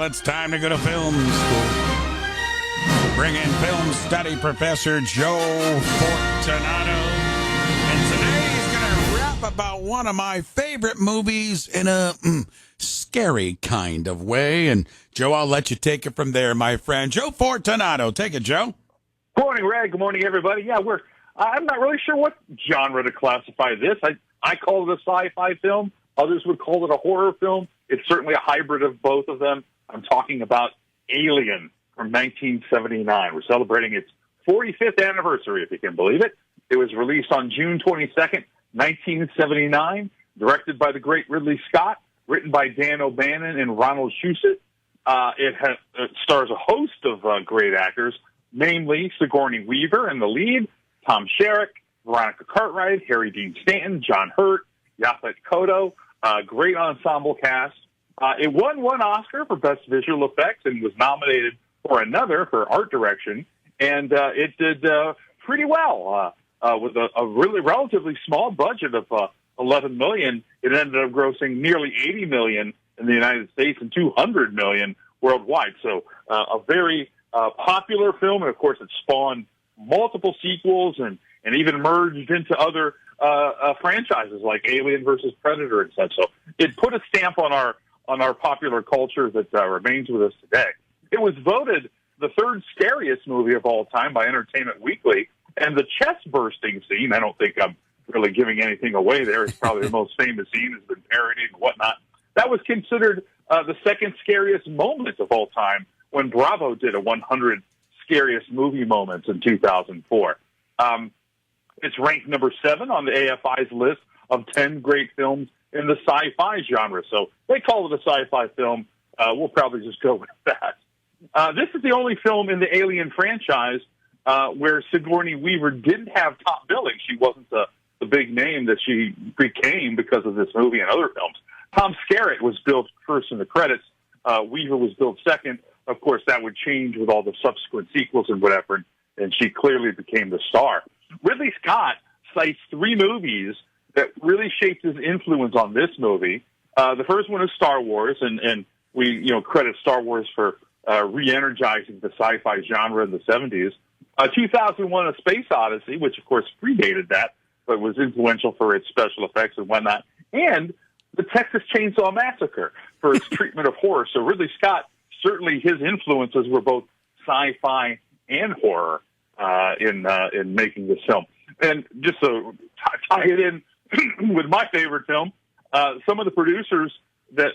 it's time to go to film school. Bring in film study professor Joe Fortunato. And today he's going to rap about one of my favorite movies in a scary kind of way. And Joe, I'll let you take it from there, my friend. Joe Fortunato. Take it, Joe. Good morning, Red. Good morning, everybody. Yeah, I'm not really sure what genre to classify this. I call it a sci-fi film. Others would call it a horror film. It's certainly a hybrid of both of them. I'm talking about Alien from 1979. We're celebrating its 45th anniversary, if you can believe it. It was released on June 22nd, 1979, directed by the great Ridley Scott, written by Dan O'Bannon and Ronald Shusett. It stars a host of great actors, namely Sigourney Weaver in the lead, Tom Skerritt, Veronica Cartwright, Harry Dean Stanton, John Hurt, Yaphet Kotto. Great ensemble cast. It won one Oscar for Best Visual Effects and was nominated for another for art direction. And it did pretty well with a really relatively small budget of $11 million. It ended up grossing nearly $80 million in the United States and $200 million worldwide. So a very popular film, and of course, it spawned multiple sequels and even merged into other franchises like Alien versus Predator and such. So it put a stamp on our popular culture that remains with us today. It was voted the third scariest movie of all time by Entertainment Weekly, and the chest-bursting scene, I don't think I'm really giving anything away there. It's probably the most famous scene, has been parodied and whatnot. That was considered the second scariest moment of all time when Bravo did a 100 scariest movie moments in 2004. It's ranked number 7 on the AFI's list of 10 great films in the sci-fi genre. So they call it a sci-fi film. We'll probably just go with that. This is the only film in the Alien franchise where Sigourney Weaver didn't have top billing. She wasn't the big name that she became because of this movie and other films. Tom Skerritt was billed first in the credits. Weaver was billed second. Of course, that would change with all the subsequent sequels and whatever, and she clearly became the star. Ridley Scott cites 3 movies that really shaped his influence on this movie. The first one is Star Wars, and we credit Star Wars for re-energizing the sci-fi genre in the 70s. 2001: A Space Odyssey, which of course predated that, but was influential for its special effects and whatnot. And the Texas Chainsaw Massacre for its treatment of horror. So Ridley Scott, certainly his influences were both sci-fi and horror in making this film. And just to tie it in with my favorite film, some of the producers that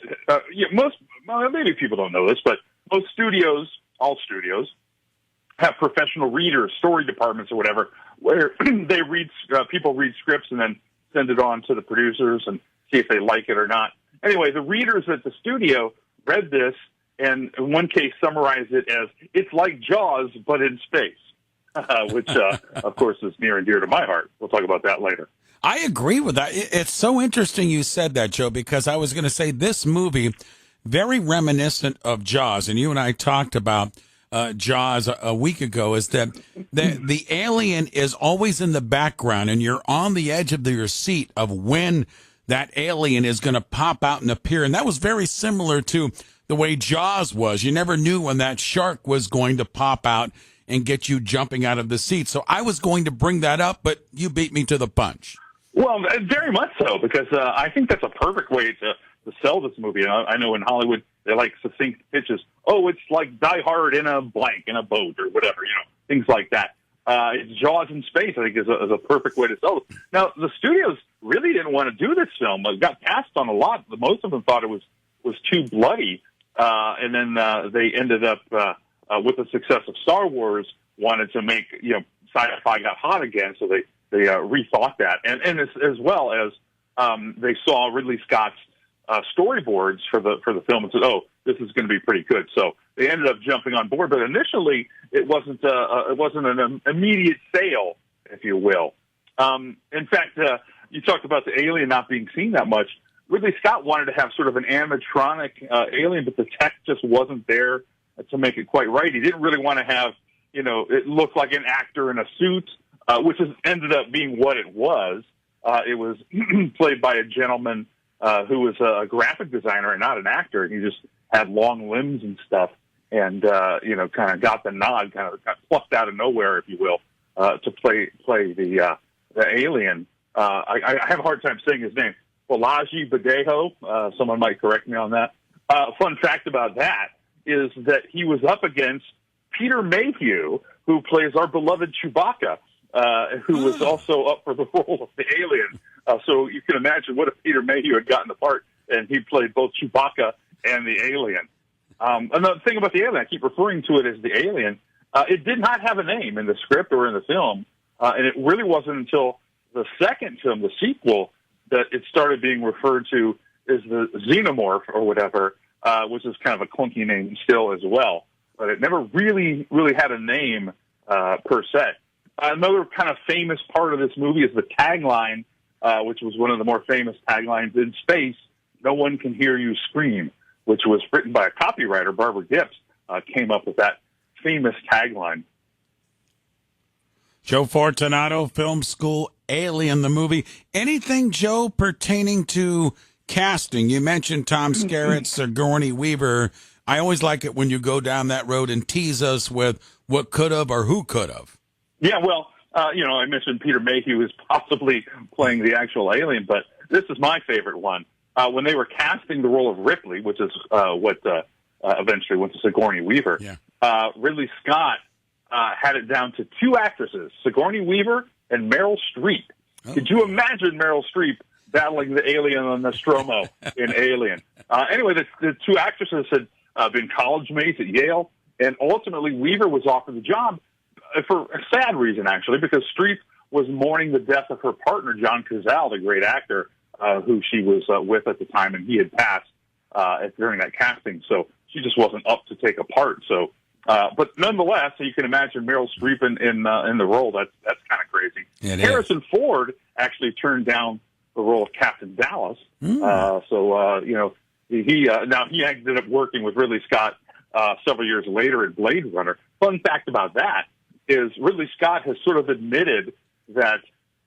maybe people don't know this, but most studios, all studios, have professional readers, story departments or whatever, where they people read scripts and then send it on to the producers and see if they like it or not. Anyway, the readers at the studio read this and in one case summarized it as, it's like Jaws, but in space, which, of course, is near and dear to my heart. We'll talk about that later. I agree with that. It's so interesting you said that, Joe, because I was going to say this movie, very reminiscent of Jaws, and you and I talked about Jaws a week ago, is that the alien is always in the background, and you're on the edge of your seat of when that alien is going to pop out and appear. And that was very similar to the way Jaws was. You never knew when that shark was going to pop out and get you jumping out of the seat. So I was going to bring that up, but you beat me to the punch. Well, very much so, because I think that's a perfect way to sell this movie. I know in Hollywood, they like succinct pitches. Oh, it's like Die Hard in a blank, in a boat or whatever, things like that. It's Jaws in space, I think, is a perfect way to sell it. Now, the studios really didn't want to do this film. It got passed on a lot. Most of them thought it was too bloody. And then they ended up, with the success of Star Wars, wanted to make, sci-fi got hot again, so they rethought that. And as well as they saw Ridley Scott's storyboards for the film and said, oh, this is going to be pretty good. So they ended up jumping on board. But initially, it wasn't an immediate sale, if you will. In fact, you talked about the alien not being seen that much. Ridley Scott wanted to have sort of an animatronic alien, but the tech just wasn't there to make it quite right. He didn't really want to have, it look like an actor in a suit, which ended up being what it was. It was played by a gentleman who was a graphic designer and not an actor. And had long limbs and stuff, and kind of got the nod, kind of got plucked out of nowhere, if you will, to play the alien. I have a hard time saying his name. Balaji Badejo. Someone might correct me on that. Fun fact about that is that he was up against Peter Mayhew, who plays our beloved Chewbacca, who was also up for the role of the alien. So you can imagine what if Peter Mayhew had gotten the part and he played both Chewbacca and the alien. Another thing about the alien, I keep referring to it as the alien. It did not have a name in the script or in the film, and it really wasn't until the second film, the sequel, that it started being referred to as the xenomorph or whatever, which is kind of a clunky name still as well. But it never really had a name per se. Another kind of famous part of this movie is the tagline, which was one of the more famous taglines in space, "No one can hear you scream," which was written by a copywriter, Barbara Gibbs, came up with that famous tagline. Joe Fortunato Film School, Alien, the movie. Anything, Joe, pertaining to casting? You mentioned Tom Skerritt, Sigourney Weaver. I always like it when you go down that road and tease us with what could have or who could have. Yeah, well, I mentioned Peter Mayhew is possibly playing the actual alien, but this is my favorite one. When they were casting the role of Ripley, which is what eventually went to Sigourney Weaver, Ridley Scott had it down to two actresses, Sigourney Weaver and Meryl Streep. Oh. Could you imagine Meryl Streep battling the alien on Nostromo in Alien? Anyway, the two actresses had been college mates at Yale, and ultimately Weaver was offered the job for a sad reason, actually, because Streep was mourning the death of her partner, John Cazale, the great actor who she was with at the time, and he had passed during that casting, so she just wasn't up to take a part. So, but nonetheless, you can imagine Meryl Streep in the role. That's kind of crazy. Harrison Ford actually turned down the role of Captain Dallas. He ended up working with Ridley Scott several years later in Blade Runner. Fun fact about that is Ridley Scott has sort of admitted that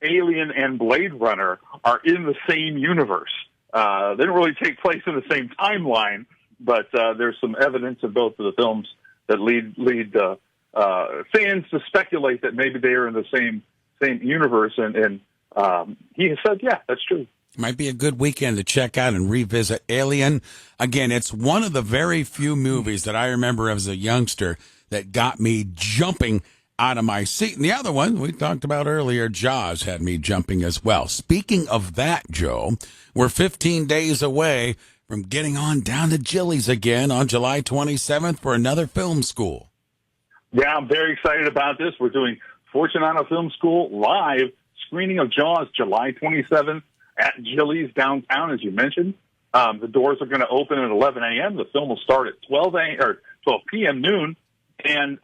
Alien and Blade Runner are in the same universe. They don't really take place in the same timeline, but there's some evidence in both of the films that lead fans to speculate that maybe they are in the same universe. And he has said, yeah, that's true. Might be a good weekend to check out and revisit Alien. Again, it's one of the very few movies that I remember as a youngster that got me jumping out of my seat. And the other one we talked about earlier, Jaws, had me jumping as well. Speaking of that, Joe, we're 15 days away from getting on down to Jilly's again on July 27th for another film school. Yeah, I'm very excited about this. We're doing Fortunato Film School live screening of Jaws July 27th at Jilly's downtown, as you mentioned. The doors are going to open at 11 a.m. The film will start at 12 p.m. noon. And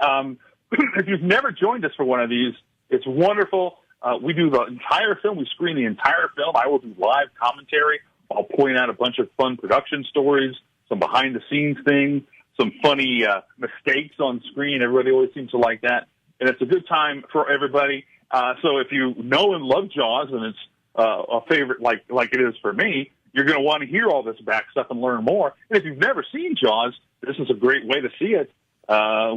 if you've never joined us for one of these, it's wonderful. We do the entire film. We screen the entire film. I will do live commentary. I'll point out a bunch of fun production stories, some behind-the-scenes things, some funny mistakes on screen. Everybody always seems to like that. And it's a good time for everybody. So if you know and love Jaws, and it's a favorite like it is for me, you're going to want to hear all this back stuff and learn more. And if you've never seen Jaws, this is a great way to see it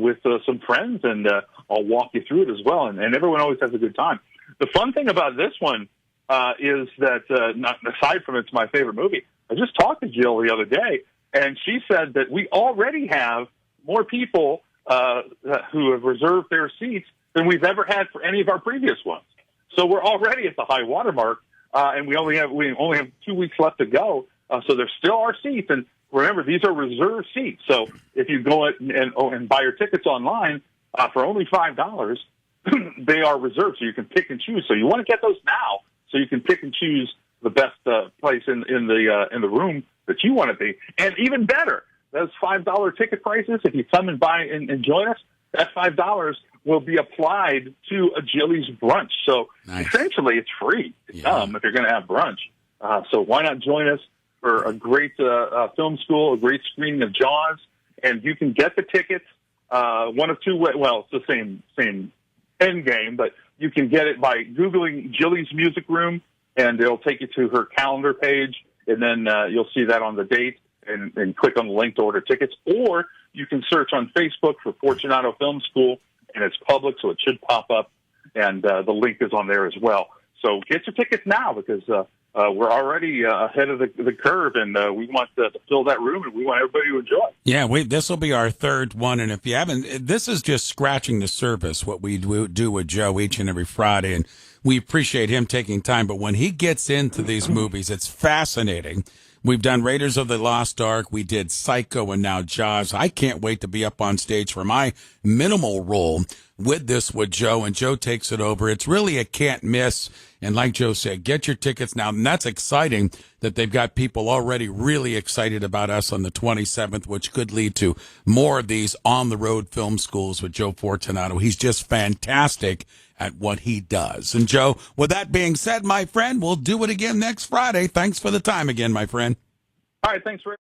with some friends, and I'll walk you through it as well. And everyone always has a good time. The fun thing about this one is that, aside from it's my favorite movie, I just talked to Jill the other day, and she said that we already have more people who have reserved their seats than we've ever had for any of our previous ones. So we're already at the high water mark, and we only have 2 weeks left to go. So there still are seats, and remember, these are reserved seats. So if you go and buy your tickets online for only $5, they are reserved, so you can pick and choose. So you want to get those now, so you can pick and choose the best place in the room that you want to be. And even better, those $5 ticket prices, if you come and buy and join us, that $5 will be applied to a Jilly's brunch. So essentially, it's free to come if you're going to have brunch. So why not join us for a great film school, a great screening of Jaws? And you can get the tickets one of two ways. Well, it's the same end game, but you can get it by Googling Jilly's Music Room, and it'll take you to her calendar page, and then you'll see that on the date. and click on the link to order tickets, or you can search on Facebook for Fortunato Film School, and it's public, so it should pop up, and the link is on there as well. So get your tickets now, because we're already ahead of the curve, and we want to fill that room, and we want everybody to enjoy. Yeah, this will be our third one, and if you haven't, this is just scratching the surface, what we do with Joe each and every Friday, and we appreciate him taking time. But when he gets into these movies, it's fascinating. We've done Raiders of the Lost Ark, we did Psycho, and now Jaws. I can't wait to be up on stage for my minimal role with Joe, and Joe takes it over. It's really a can't miss. And like Joe said, get your tickets now. And that's exciting that they've got people already really excited about us on the 27th, which could lead to more of these on-the-road film schools with Joe Fortunato. He's just fantastic at what he does. And Joe, with that being said, my friend, we'll do it again next Friday. Thanks for the time again, my friend. All right, thanks for